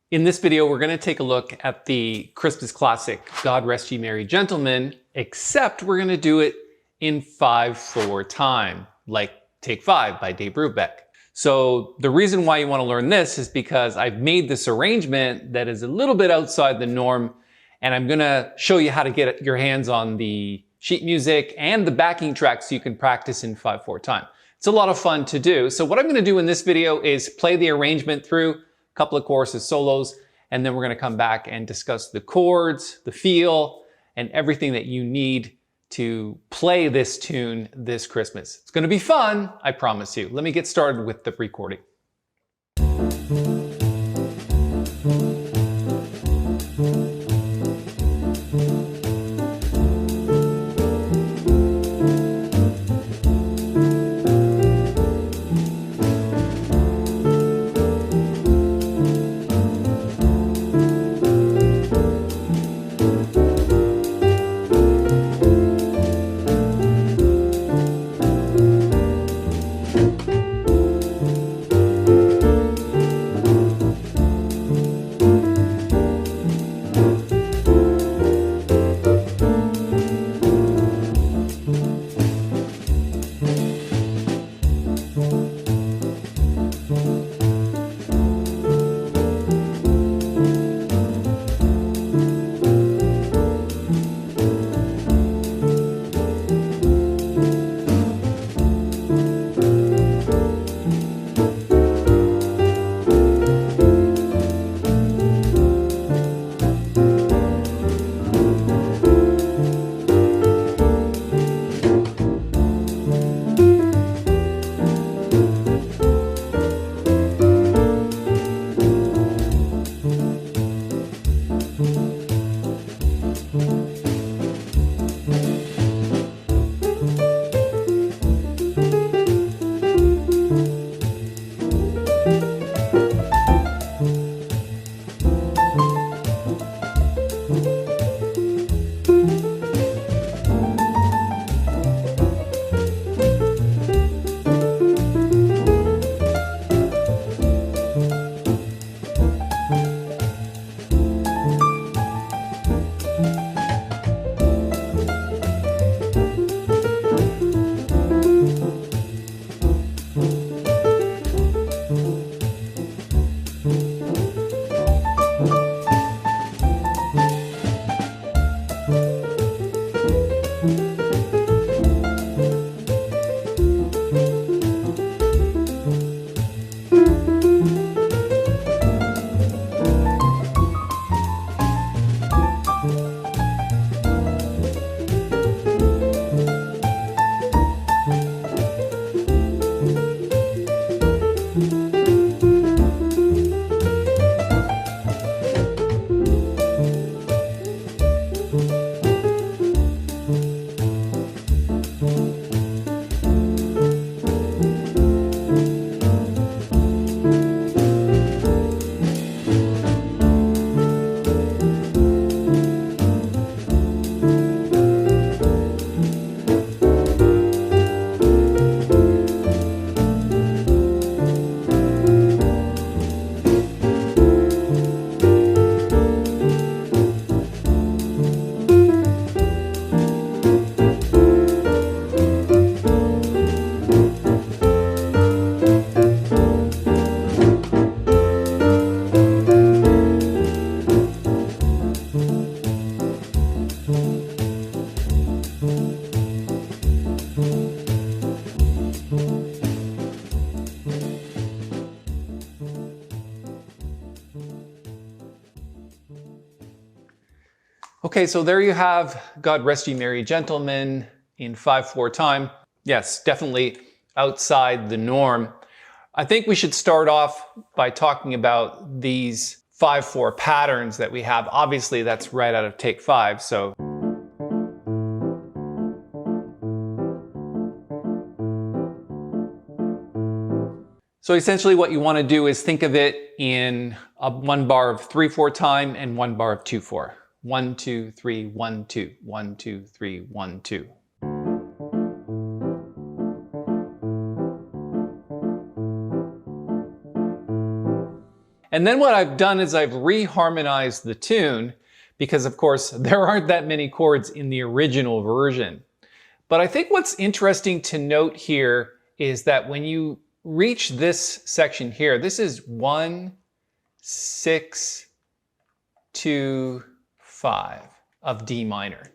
In this video, we're going to take a look at the Christmas classic, God Rest Ye Merry Gentlemen, except we're going to do it in 5/4 time, like Take 5 by Dave Brubeck. So the reason why you want to learn this is because I've made this arrangement that is a little bit outside the norm, and I'm going to show you how to get your hands on the sheet music and the backing track so you can practice in 5/4 time. It's a lot of fun to do. So what I'm going to do in this video is play the arrangement through, couple of choruses, solos, and then we're going to come back and discuss the chords, the feel, and everything that you need to play this tune this Christmas. It's going to be fun, I promise you. Let me get started with the recording. Okay, so there you have God Rest Ye Merry Gentlemen in 5/4 time. Yes, definitely outside the norm. I think we should start off by talking about these 5/4 patterns that we have. Obviously, that's right out of Take 5, so. So essentially what you want to do is think of it in one bar of 3/4 time and one bar of 2/4. 1, 2, 3, 1, 2, 1, 2, 3, 1, 2. And then what I've done is I've reharmonized the tune because, of course, there aren't that many chords in the original version. But I think what's interesting to note here is that when you reach this section here, this is 1, 6, 2, 5 of D minor.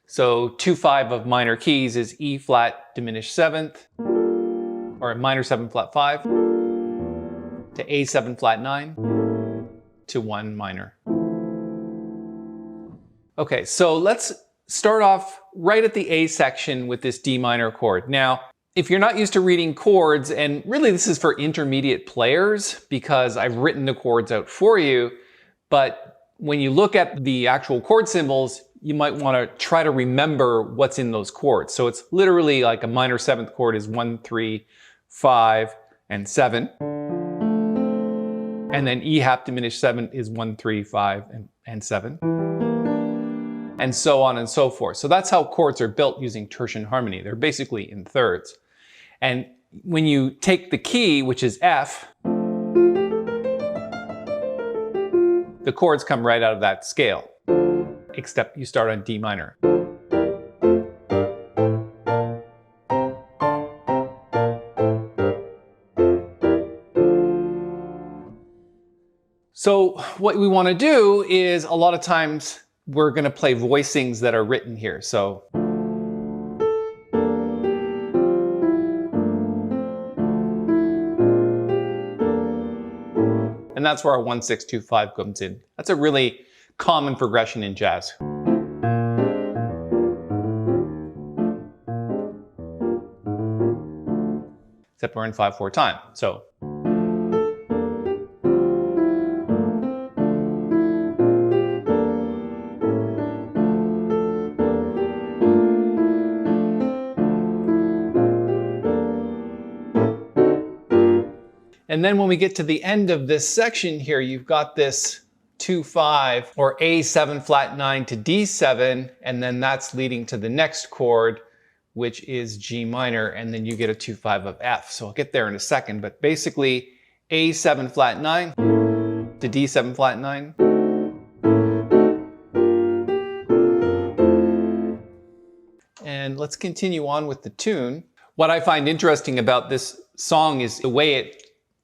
So 2, 5 of minor keys is E flat diminished 7th, or minor 7 flat 5, to A7 flat 9, to 1 minor. Okay, so let's start off right at the A section with this D minor chord. Now, if you're not used to reading chords, and really this is for intermediate players because I've written the chords out for you, but when you look at the actual chord symbols, you might want to try to remember what's in those chords. So it's literally like a minor 7th chord is 1, 3, 5, and 7. And then E half diminished 7 is 1, 3, 5, and 7. And so on and so forth. So that's how chords are built using tertian harmony. They're basically in thirds. And when you take the key, which is F, the chords come right out of that scale, except you start on D minor. So what we want to do is a lot of times we're going to play voicings that are written here. So and that's where our 1, 6, 2, 5 comes in. That's a really common progression in jazz. Except we're in 5/4 time. So and then when we get to the end of this section here, you've got this 2, 5 or A7 flat 9 to D7, and then that's leading to the next chord, which is G minor, and then you get a 2, 5 of F. So I'll get there in a second, but basically A7 flat 9 to D7 flat 9. And let's continue on with the tune. What I find interesting about this song is the way it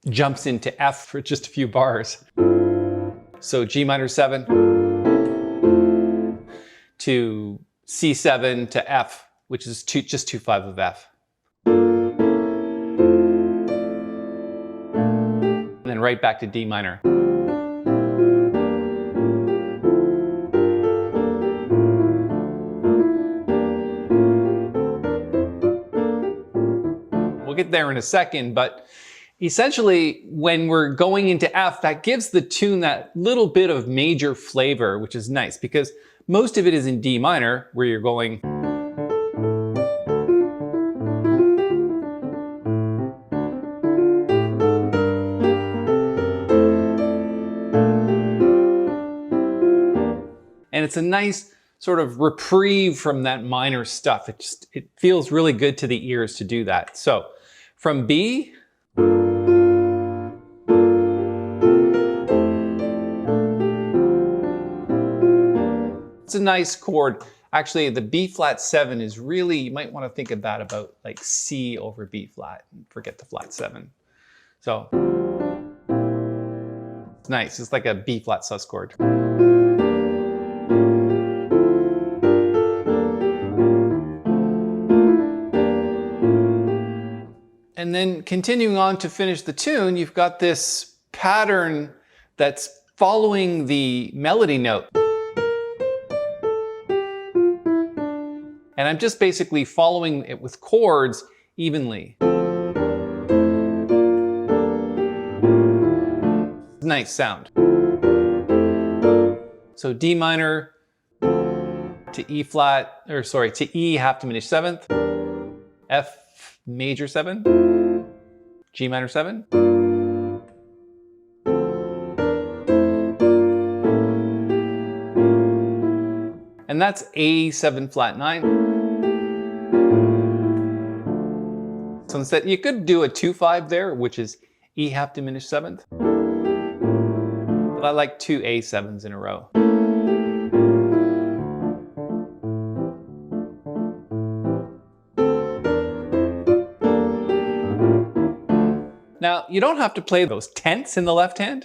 jumps into F for just a few bars. So G minor 7 to C7 to F, which is just 2, 5 of F. And then right back to D minor. We'll get there in a second, but essentially, when we're going into F, that gives the tune that little bit of major flavor, which is nice because most of it is in D minor, where you're going. And it's a nice sort of reprieve from that minor stuff. It feels really good to the ears to do that. So from B, it's a nice chord. Actually, the B flat 7 is really, you might want to think of that about like C over B flat and forget the flat 7. So it's nice. It's like a B flat sus chord. And then continuing on to finish the tune, you've got this pattern that's following the melody note. And I'm just basically following it with chords evenly. Nice sound. So D minor to E flat, or sorry, to E half diminished 7th, F major 7, G minor 7, and that's A7 flat 9. So instead, you could do a 2, 5 there, which is E half diminished 7th. but I like 2 A7s in a row. Now, you don't have to play those tenths in the left hand.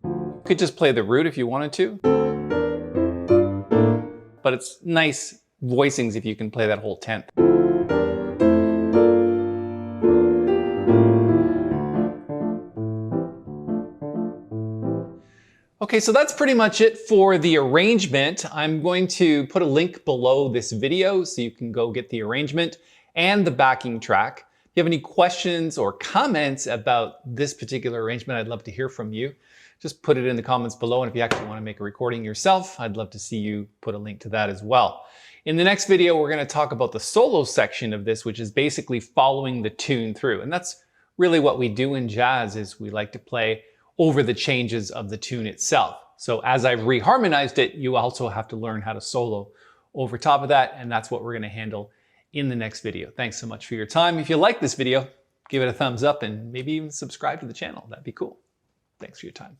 You could just play the root if you wanted to. But it's nice voicings if you can play that whole tenth. Okay, so that's pretty much it for the arrangement. I'm going to put a link below this video so you can go get the arrangement and the backing track. If you have any questions or comments about this particular arrangement, I'd love to hear from you. Just put it in the comments below, and if you actually want to make a recording yourself, I'd love to see you put a link to that as well. In the next video, we're going to talk about the solo section of this, which is basically following the tune through. And that's really what we do in jazz, is we like to play over the changes of the tune itself. So as I've reharmonized it, you also have to learn how to solo over top of that, and that's what we're going to handle in the next video. Thanks so much for your time. If you like this video, give it a thumbs up and maybe even subscribe to the channel. That'd be cool. Thanks for your time.